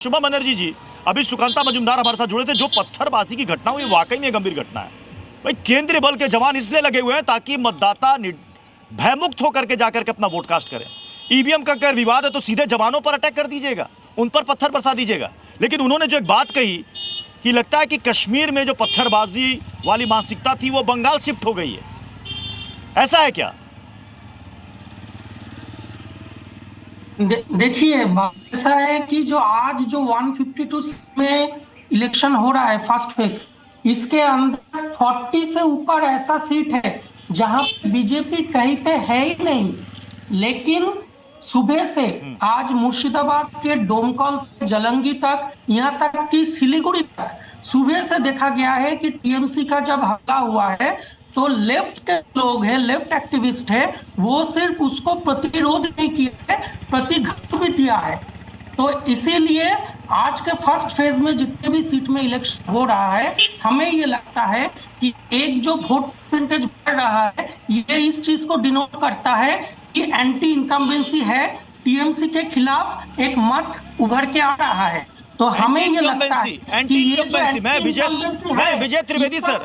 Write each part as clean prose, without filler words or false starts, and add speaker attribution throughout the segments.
Speaker 1: शुभम बनर्जी जी, अभी सुकांता मजुमदार हमारे साथ जुड़े थे। जो पत्थरबाजी की घटना हुई वाकई में गंभीर घटना है भाई। केंद्रीय बल के जवान इसलिए लगे हुए हैं ताकि मतदाता भयमुक्त होकर के जाकर के अपना वोट कास्ट करें। ईवीएम का अगर विवाद है तो सीधे जवानों पर अटैक कर दीजिएगा, उन पर पत्थर बरसा दीजिएगा। लेकिन उन्होंने जो एक बात कही कि लगता है कि कश्मीर में जो पत्थरबाजी वाली मानसिकता थी वो बंगाल शिफ्ट हो गई है, ऐसा है क्या?
Speaker 2: देखिए, ऐसा है कि जो आज जो 152 में इलेक्शन हो रहा है फर्स्ट फेज, इसके अंदर 40 से ऊपर ऐसा सीट है जहां बीजेपी कहीं पे है ही नहीं। लेकिन सुबह से आज मुर्शिदाबाद के डोमकल से जलंगी तक, यहाँ तक कि सिलीगुड़ी तक सुबह से देखा गया है कि टीएमसी का जब हमला हुआ है तो लेफ्ट के लोग हैं, लेफ्ट एक्टिविस्ट है, वो सिर्फ उसको प्रतिरोध नहीं किया है, प्रतिघात भी दिया है। तो इसीलिए आज के फर्स्ट फेज में जितने भी सीट में इलेक्शन हो रहा है, हमें ये लगता है कि एक जो वोट परसेंटेज बढ़ रहा है, ये इस चीज को डिनोट करता है कि एंटी इनकम्बेंसी है, टीएमसी के खिलाफ एक मत उभर के आ रहा है। तो हमें ये लगता है कि ये
Speaker 1: मैं विजय त्रिवेदी सर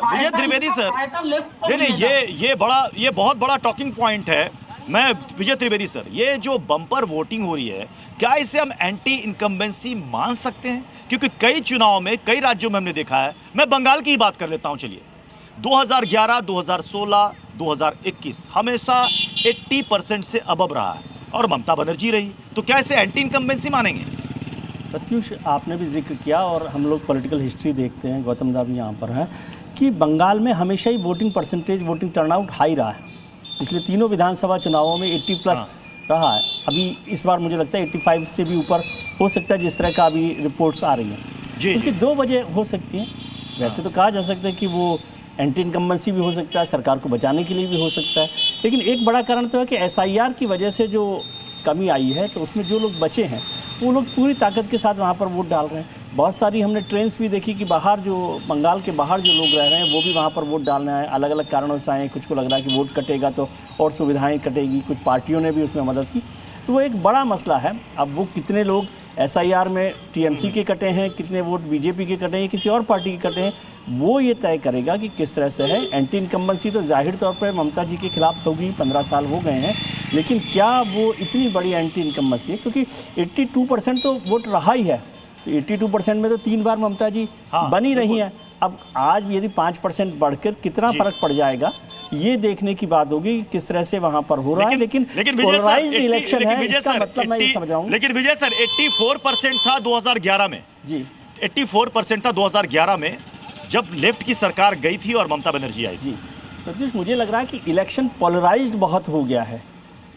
Speaker 1: नहीं, ये बहुत बड़ा टॉकिंग पॉइंट है। मैं विजय त्रिवेदी सर, ये जो बम्पर वोटिंग हो रही है, क्या इसे हम एंटी इनकम्बेंसी मान सकते हैं? क्योंकि कई चुनाव में कई राज्यों में हमने देखा है। मैं बंगाल की ही बात कर लेता हूं। चलिए, 2011, 2016, 2021 हमेशा 80% से अबव रहा है और ममता बनर्जी रही। तो क्या इसे एंटी इनकम्बेंसी मानेंगे?
Speaker 3: प्रत्युष, आपने भी जिक्र किया और हम लोग पॉलिटिकल हिस्ट्री देखते हैं, गौतम दा भी यहाँ पर है, कि बंगाल में हमेशा ही voting percentage, voting turnout high रहा है। पिछले तीनों विधानसभा चुनावों में 80+ रहा है। अभी इस बार मुझे लगता है 85 से भी ऊपर हो सकता है, जिस तरह का अभी रिपोर्ट्स आ रही हैं। उसकी दो वजह हो सकती हैं। वैसे तो कहा जा सकता है कि वो एंटी इनकम्बेंसी भी हो सकता है, सरकार को बचाने के लिए भी हो सकता है। लेकिन एक बड़ा कारण तो है कि SIR की वजह से जो कमी आई है, तो उसमें जो लोग बचे हैं वो लोग पूरी ताकत के साथ वहाँ पर वोट डाल रहे हैं। बहुत सारी हमने ट्रेंड्स भी देखी कि बाहर जो बंगाल के बाहर जो लोग रह रहे हैं वो भी वहाँ पर वोट डालने आए, अलग अलग कारणों से आए। कुछ को लग रहा है कि वोट कटेगा तो और सुविधाएं कटेगी, कुछ पार्टियों ने भी उसमें मदद की। तो वो एक बड़ा मसला है। अब वो कितने लोग SIR में TMC के कटे हैं, कितने वोट BJP के कटे हैं, किसी और पार्टी के कटे हैं, वो ये तय करेगा कि किस तरह से है। एंटी इनकम्बेंसी तो जाहिर तौर पर ममता जी के खिलाफ होगी, 15 साल हो गए हैं। लेकिन क्या वो इतनी बड़ी एंटी इनकम्बेंसी है? क्योंकि 82% तो वोट रहा ही है। तो 82% में तो 3 बार ममता जी बनी रही हैं। अब आज भी यदि 5% बढ़कर कितना फर्क पड़ जाएगा, ये देखने की बात होगी किस तरह से वहां पर हो रहा है। लेकिन पोलराइज्ड इलेक्शन है, इसका मतलब मैं ये समझ रहा हूं।
Speaker 1: लेकिन विजय सर, 84% था 2011 में। जी, 84% था 2011 में, जब लेफ्ट की सरकार गई थी और ममता बनर्जी आई।
Speaker 3: जी प्रत्युष, मुझे लग रहा है कि इलेक्शन पोलराइज्ड बहुत हो गया है,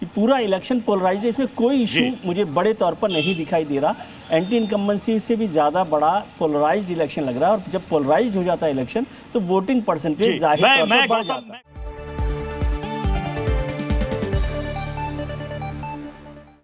Speaker 3: कि पूरा इलेक्शन पोलराइज्ड है। इसमें कोई इशू मुझे बड़े तौर पर नहीं दिखाई दे रहा। एंटी इनकम्बेंसी से भी ज़्यादा बड़ा पोलराइज्ड इलेक्शन लग रहा है। और जब पोलराइज्ड हो जाता है इलेक्शन तो वोटिंग परसेंटेज जाहिर तौर पर बढ़ जाता है।